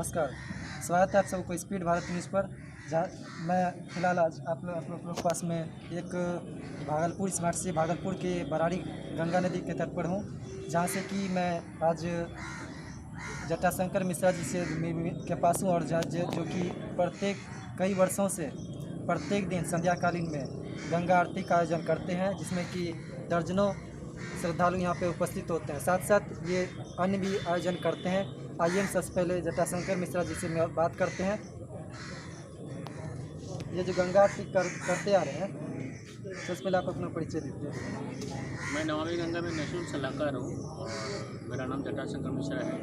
नमस्कार, स्वागत है आप सबको स्पीड भारत न्यूज़ पर। जहाँ मैं फ़िलहाल आज आप लोग के पास में एक भागलपुर स्मार्ट से भागलपुर के बराड़ी गंगा नदी के तट पर हूँ, जहाँ से कि मैं आज जटाशंकर मिश्रा जी से के पास हूँ और जो कि कई वर्षों से प्रत्येक दिन संध्याकालीन में गंगा आरती का आयोजन करते हैं, जिसमें कि दर्जनों श्रद्धालु यहाँ पे उपस्थित होते हैं। साथ साथ ये अन्य भी आयोजन करते हैं। आइए हम सबसे पहले जटाशंकर मिश्रा जी से बात करते हैं। ये जो गंगा आरती करते आ रहे हैं, सबसे पहले आप अपना परिचय दीजिए। मैं नमामि गंगा में निःशुल्क सलाहकार हूँ और मेरा नाम जटाशंकर मिश्रा है।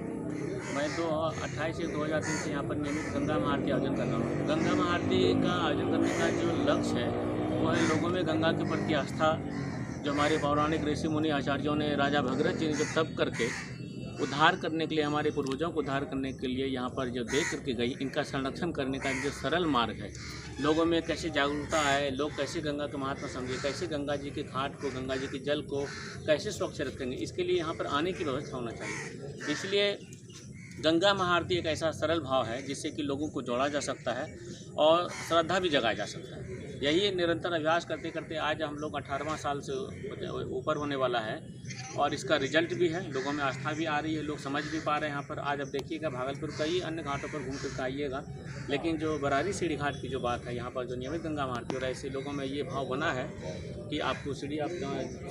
मैं 2028 से 2003 से यहाँ पर नियमित गंगा महाआरती आयोजन कर रहा हूँ। गंगा महाआरती का आयोजन करने का जो लक्ष्य है वो है लोगों में गंगा के प्रति आस्था। जो हमारे पौराणिक ऋषि मुनि आचार्यों ने राजा भगीरथ जी ने जो तप करके उद्धार करने के लिए, हमारे पूर्वजों को उद्धार करने के लिए यहाँ पर जो दे करके गई, इनका संरक्षण करने का जो सरल मार्ग है, लोगों में कैसे जागरूकता आए, लोग कैसे गंगा का महत्व समझे, कैसे गंगा जी के घाट को, गंगा जी के जल को कैसे स्वच्छ रखेंगे, इसके लिए यहाँ पर आने की व्यवस्था होना चाहिए। इसलिए गंगा महाआरती एक ऐसा सरल भाव है जिससे कि लोगों को जोड़ा जा सकता है और श्रद्धा भी जगाया जा सकता है। यही निरंतर अभ्यास करते करते आज हम लोग 18वां साल से ऊपर होने वाला है और इसका रिजल्ट भी है, लोगों में आस्था भी आ रही है, लोग समझ भी पा रहे हैं। यहाँ पर आज अब देखिएगा, भागलपुर कई अन्य घाटों पर घूम कर आइएगा, लेकिन जो बरारी सीढ़ी घाट की जो बात है, यहाँ पर जो नियमित गंगा महाआरती हो रहा है, इससे लोगों में ये भाव बना है कि आपको सीढ़ी आप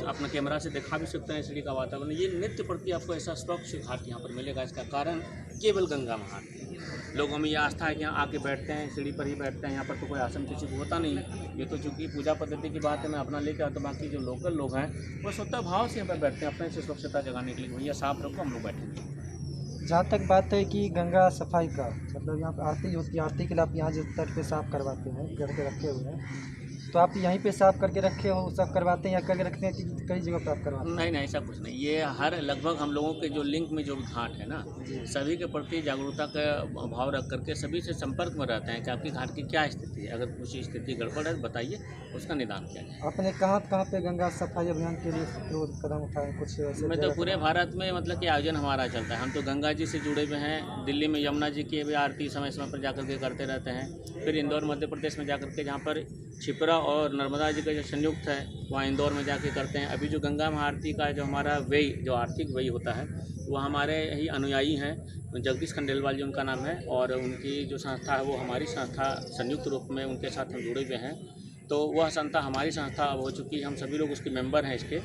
अपना कैमरा से दिखा भी सकते हैं। सीढ़ी का वातावरण, ये नित्य प्रति आपको ऐसा स्वच्छ घाट यहाँ पर मिलेगा। इसका कारण केवल गंगा महाआरती। लोगों में ये आस्था है कि यहाँ आके बैठते हैं, सीढ़ी पर ही बैठते हैं, यहाँ पर तो कोई आसन किसी को होता नहीं है। ये तो चूँकि पूजा पद्धति की बात है, मैं अपना लेकर आता, बाकी जो लोकल लोग हैं वो स्वतः भाव से यहाँ पर बैठते हैं, अपने से स्वच्छता जगाने के लिए। भैया साफ रखो, हम लोग बैठेंगे। जहाँ तक बात है कि गंगा सफाई का, मतलब यहाँ पर आरती होती है, आरती के लिए आप यहाँ जो तट पे साफ़ करवाते हैं, करके रखे हुए हैं, तो आप यहीं पे साफ़ करके रखे हो, सब करवाते हैं या करके रखते हैं कि कई जगह पर आप करवाते हैं? नहीं, ऐसा कुछ नहीं। ये हर लगभग हम लोगों के जो लिंक में जो घाट है ना, सभी के प्रति जागरूकता का भाव रख करके सभी से संपर्क में रहते हैं कि आपकी घाट की क्या स्थिति है। अगर कुछ स्थिति गड़बड़ है बताइए, उसका निदान किया जाए। आपने कहाँ पे गंगा सफाई अभियान के लिए कदम उठाए? कुछ ऐसे मैं तो पूरे भारत में मतलब कि आयोजन हमारा चलता है। हम तो गंगा जी से जुड़े हुए हैं। दिल्ली में यमुना जी की भी आरती समय समय पर जाकर के करते रहते हैं। फिर इंदौर मध्य प्रदेश में जाकर के, जहाँ पर क्षिप्रा और नर्मदा जी का जो संयुक्त है, वहाँ इंदौर में जाके करते हैं। अभी जो गंगा महाआरती का जो हमारा व्यय, जो आर्थिक व्यय होता है, वो हमारे ही अनुयायी हैं, जगदीश खंडेलवाल जी उनका नाम है, और उनकी जो संस्था है वो हमारी संस्था संयुक्त रूप में उनके साथ हम जुड़े हुए हैं। तो वह संस्था हमारी संस्था अब हो चुकी है, हम सभी लोग उसके मेंबर हैं इसके।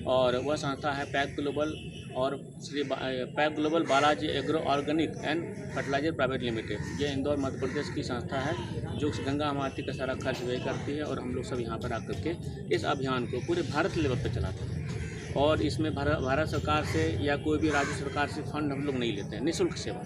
और वह संस्था है पैक ग्लोबल और pack global Balaji agro organic and fertilizer private limited. ये इंदौर मध्य प्रदेश की संस्था है जो गंगा महाआरती का सारा खर्च व्यय करती है, और हम लोग सब यहाँ पर आकर के इस अभियान को पूरे भारत लेवल पर चलाते हैं। और इसमें भारत सरकार से या कोई भी राज्य सरकार से फंड हम लोग नहीं लेते हैं, निःशुल्क सेवा।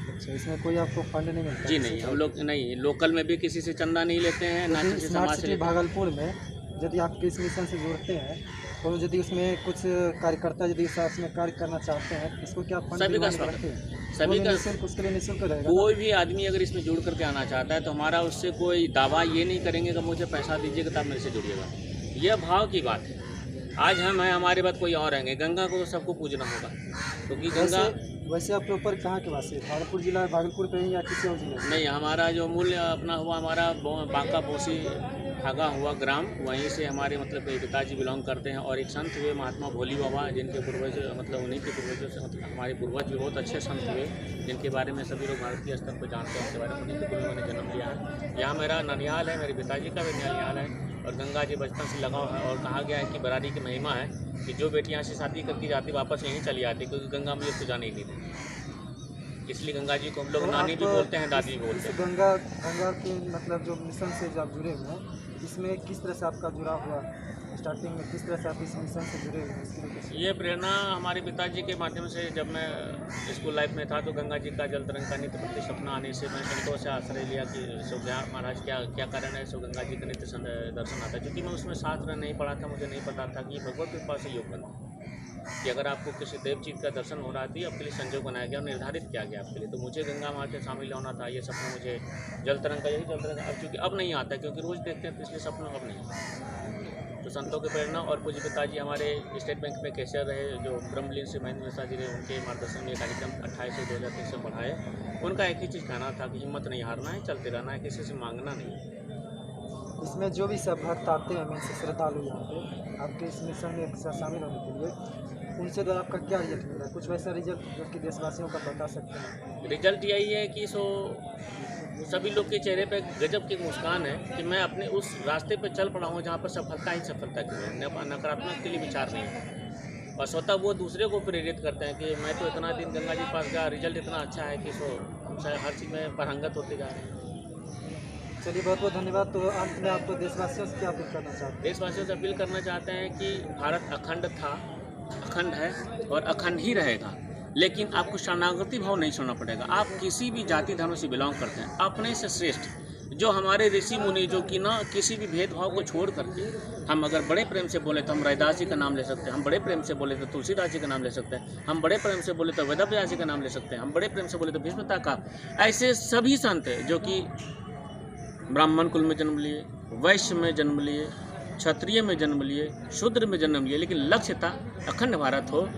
अच्छा, इसमें कोई आपको फंड नहीं मिलता? जी नहीं, हम लोग नहीं, लोकल में भी किसी से चंदा नहीं लेते हैं, ना किसी समाज से। भागलपुर में यदि आप इस मिशन से जुड़ते हैं, तो यदि उसमें कुछ कार्यकर्ता यदि उसमें कार्य करना चाहते हैं, इसको क्या फंड सभी का स्वागत है, सभी का उसके लिए निःशुल्क रहेगा? कोई भी आदमी अगर इसमें जुड़ करके आना चाहता है तो हमारा उससे कोई दावा ये नहीं करेंगे कि मुझे पैसा दीजिएगा तब मेरे से जुड़िएगा। यह भाव की बात है। आज हम हैं, हमारे बाद कोई और रहेंगे। गंगा को तो सबको पूजना होगा, क्योंकि गंगा। वैसे आप प्रॉपर कहाँ के वासी? भागलपुर जिला, भागलपुर पे या किसी और जिले? नहीं, हमारा जो मूल्य अपना हुआ, हमारा बांका पोसी धागा हुआ ग्राम, वहीं से हमारे मतलब पिताजी बिलोंग करते हैं। और एक संत हुए महात्मा भोली बाबा, जिनके पूर्वज मतलब उन्हीं के पूर्वजों से, मतलब हमारे पूर्वज भी बहुत अच्छे संत हुए, जिनके बारे में सभी लोग भारतीय स्तर पर जानते हैं। उनके बारे में उन्हीं के पूर्वजों ने जन्म लिया है। यहाँ मेरा ननिहाल है, मेरे पिताजी का भी ननिहाल है, और गंगा जी बचपन से लगाव है। और कहा गया है कि बरारी की महिमा है कि जो बेटी यहाँ से शादी करके जाती वापस यहीं चली आती, क्योंकि गंगा मुझे तो जाने ही नहीं देती। इसलिए गंगा जी को हम लोग नानी भी बोलते हैं, दादी भी बोलते हैं। गंगा के मतलब जो मिशन से जो आप जुड़े हुए हैं, इसमें किस तरह से आपका जुड़ाव हुआ? स्टार्टिंग में किस तरह से आप इस मिशन से जुड़े हुए हैं? ये प्रेरणा हमारे पिताजी के माध्यम से, जब मैं स्कूल लाइफ में था तो गंगा जी का जल तरंग का नित्य प्रति सपना आने से मैं संतों से आश्रय लिया कि महाराज क्या कारण है, गंगा जी का नित्य दर्शन आता है। क्योंकि मैं उसमें शास्त्र नहीं पढ़ा था, मुझे नहीं पता था कि भगवत कृपा से योग बनता है, कि अगर आपको किसी देव चीज का दर्शन हो रहा था, आपके लिए संजोग बनाया गया और निर्धारित किया गया आपके लिए। तो मुझे गंगा माँ के शामिल होना था, ये सपना मुझे जल तरंग का, यही जल तरंग अब चूँकि अब नहीं आता, क्योंकि रोज़ देखते हैं तो इसलिए सपना अब नहीं। तो संतों की प्रेरणा और पूज्य पिताजी हमारे स्टेट बैंक में कैशियर रहे, जो ब्रह्मलीन श्री महेंद्र मिश्रा जी रहे, उनके मार्गदर्शन में ये कार्यक्रम 28 से 2023 में बढ़ाए। उनका एक ही चीज़ कहना था कि हिम्मत नहीं हारना है, चलते रहना है, किसी से मांगना नहीं है। इसमें जो भी सब भक्त आते हैं मैं से श्रद्धालु यहाँ पे आपके इस मिशन में शामिल होने के लिए, उनसे द्वारा आपका क्या रिजल्ट मिला है? कुछ वैसा रिजल्ट जो कि देशवासियों का बता सकते हैं। रिजल्ट यही है कि सभी लोग के चेहरे पे गजब की मुस्कान है कि मैं अपने उस रास्ते पे चल पड़ा हूँ जहाँ पर सफलता ही सफलता की है, नकारात्मक के लिए विचार नहीं है। और स्वतः वो दूसरे को प्रेरित करते हैं कि मैं तो इतना दिन गंगा जी के पास गया, रिजल्ट इतना अच्छा है कि हम हर चीज़ में पारंगत होते जा रहे हैं। चलिए बहुत बहुत धन्यवाद। तो अंत में आपको देशवासियों से क्या अपील करना चाहते हैं? देशवासियों से अपील करना चाहते हैं कि भारत अखंड था, अखंड है और अखंड ही रहेगा, लेकिन आपको शरणागति भाव नहीं छोड़ना पड़ेगा। आप किसी भी जाति धर्म से बिलोंग करते हैं, अपने से श्रेष्ठ जो हमारे ऋषि मुनि जो कि ना किसी भी भेदभाव को छोड़ करके, हम अगर बड़े प्रेम से बोले तो हम रैदास जी का नाम ले सकते हैं, हम बड़े प्रेम से बोले तो तुलसीदास जी का नाम ले सकते हैं, हम बड़े प्रेम से बोले तो वेदव्यास जी का नाम ले सकते हैं, हम बड़े प्रेम से बोले तो भीष्मता का। ऐसे सभी संत जो कि ब्राह्मण कुल में जन्म लिए, वैश्य में जन्म लिए, क्षत्रिय में जन्म लिए, शूद्र में जन्म लिए, लेकिन लक्ष्य था अखंड भारत हो,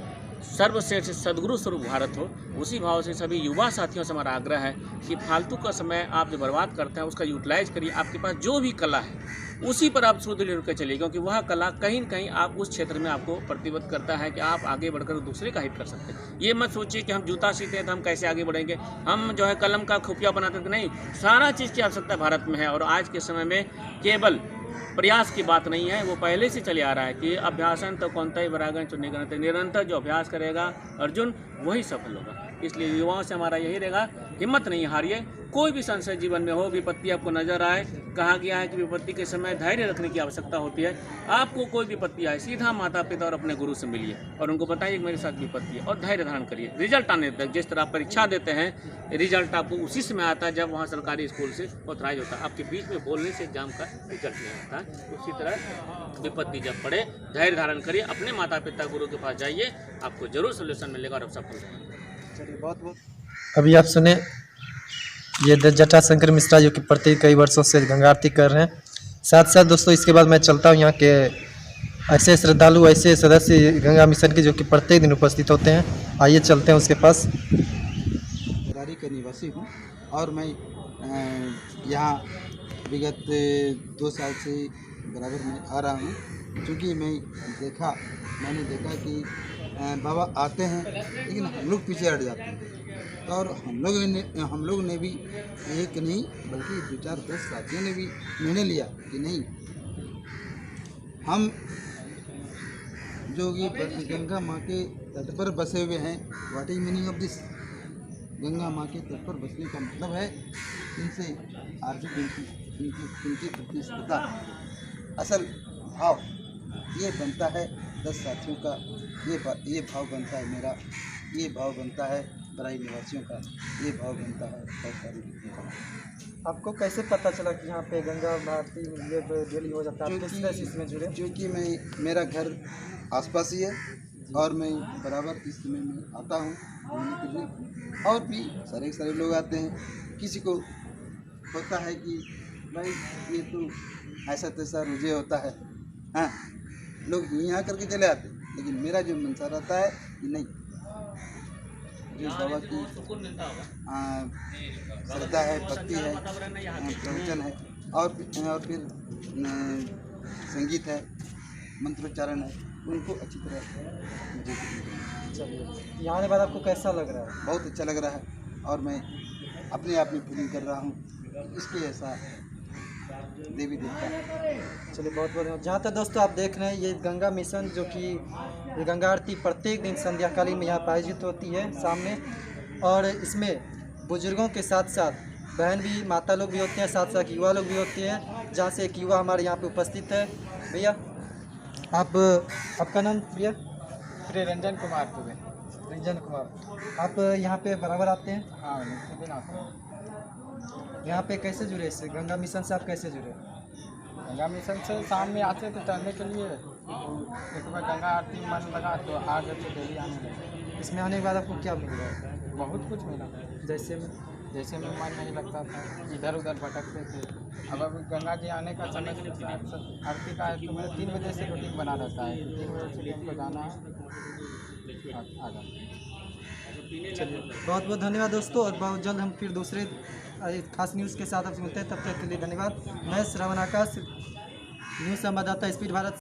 सर्वश्रेष्ठ सद्गुरु स्वरूप भारत हो। उसी भाव से सभी युवा साथियों से हमारा आग्रह है कि फालतू का समय आप जो बर्बाद करते हैं उसका यूटिलाइज करिए। आपके पास जो भी कला है उसी पर आप सुदृढ़ होकर चलिए, क्योंकि वह कला कहीं न कहीं आप उस क्षेत्र में आपको प्रतिबद्ध करता है कि आप आगे बढ़कर दूसरे का हित कर सकते हैं। ये मत सोचिए कि हम जूता सीते हैं तो हम कैसे आगे बढ़ेंगे, हम जो है कलम का खुफिया बनाते हैं। नहीं, सारा चीज़ की आवश्यकता भारत में है। और आज के समय में केवल प्रयास की बात नहीं है, वो पहले से चले आ रहा है कि अभ्यासन तो कौनता ही वरागन चुनने का, निरंतर जो अभ्यास करेगा अर्जुन वही सफल होगा। इसलिए युवाओं से हमारा यही रहेगा, हिम्मत नहीं हारिए। कोई भी संशय जीवन में हो, विपत्ति आपको नजर आए, कहा गया है कि विपत्ति के समय धैर्य रखने की आवश्यकता होती है। आपको कोई विपत्ति आए, सीधा माता पिता और अपने गुरु से मिलिए और उनको बताइए कि मेरे साथ विपत्ति है, और धैर्य धारण करिए। रिजल्ट आने तक जिस तरह परीक्षा देते हैं, रिजल्ट आपको उसी समय आता है जब वहाँ सरकारी स्कूल से ऑथराइज होता है। आपके बीच में बोलने से एग्जाम का रिजल्ट नहीं आता है। उसी तरह विपत्ति जब पड़े, धैर्य धारण करिए, अपने माता पिता गुरु के पास जाइए, आपको जरूर सोल्यूशन मिलेगा और आप सफल होंगे। चलिए बहुत बहुत। अभी आप सुने ये जटाशंकर मिश्रा जो कि प्रत्येक कई वर्षों से गंगा आरती कर रहे हैं। साथ साथ दोस्तों इसके बाद मैं चलता हूँ यहाँ के ऐसे श्रद्धालु, ऐसे सदस्य गंगा मिशन के जो कि प्रत्येक दिन उपस्थित होते हैं। आइए चलते हैं उसके पास। गाड़ी का निवासी हूँ और मैं यहाँ विगत 2 साल से बराबर में आ रहा हूँ, क्योंकि मैंने देखा कि बाबा आते हैं लेकिन हम लोग पीछे हट जाते हैं। और हम लोग ने भी एक नहीं बल्कि 2-4-10 साथियों ने भी निर्णय लिया कि नहीं, हम जो कि गंगा माँ के तट पर बसे हुए हैं, what is meaning of this, Ganga माँ के तट पर बसने का मतलब है इनसे आर्थिक इनकी प्रतिस्पर्धा, असल भाव ये बनता है 10 साथियों का, ये भाव बनता है मेरा, ये भाव बनता है बराई निवासियों का, ये भाव बनता है बहुत सारी व्यक्तियों का। आपको कैसे पता चला कि यहाँ पे गंगा आरती ये डेली हो जाता है? आप किस तरह से इसमें जुड़े? क्योंकि मेरा घर आसपास ही है और मैं बराबर इस समय में आता हूँ घूमने के लिए, और भी सारे लोग आते हैं। किसी को होता है कि भाई ये तो ऐसा तैसा रुझे होता है, हाँ, लोग यहाँ करके चले आते हैं, लेकिन मेरा जो मनसा रहता है कि नहीं, जो बाबा की श्रद्धा है, भक्ति है, प्रवचन है और फिर संगीत है, मंत्रोच्चारण है, उनको अच्छी तरह मुझे। चलिए, यहाँ आने बाद आपको कैसा लग रहा है? बहुत अच्छा लग रहा है और मैं अपने आप में फीलिंग कर रहा हूँ इसके ऐसा देवी देवता। चलिए बहुत बहुत। जहाँ तक दोस्तों आप देख रहे हैं ये गंगा मिशन जो कि ये गंगा आरती प्रत्येक दिन संध्याकालीन में यहाँ आयोजित होती है सामने, और इसमें बुजुर्गों के साथ साथ बहन भी, माता लोग भी होते हैं, साथ साथ युवा लोग भी होते हैं। जहाँ से एक युवा हमारे यहाँ पे उपस्थित है। भैया आपका नाम? भैया श्री रंजन कुमार दुबे। रंजन कुमार, आप यहाँ पे बराबर आते हैं? हाँ, दिन आते हैं। यहाँ पे कैसे जुड़े इससे, गंगा मिशन से आप कैसे जुड़े? गंगा मिशन से शाम में आते थे टहलने के लिए, एक बार गंगा आरती मन लगा तो आज से डेली आने लगे। इसमें आने के बाद आपको क्या मिल रहा है? बहुत कुछ मिला। जैसे में मन नहीं लगता था, इधर उधर भटकते थे, अब गंगा जी आने का समय आरती का है तो मेरा 3 बजे से रूटीन बना रहता है, 3 बजे से दिन को जाना है आ जाना है। चलिए बहुत बहुत धन्यवाद दोस्तों, और बहुत जल्द हम फिर दूसरे खास न्यूज़ के साथ आपसे मिलते हैं। तब तक के लिए धन्यवाद। मैं श्रवण आकाश, न्यूज़ संवाददाता स्पीड भारत।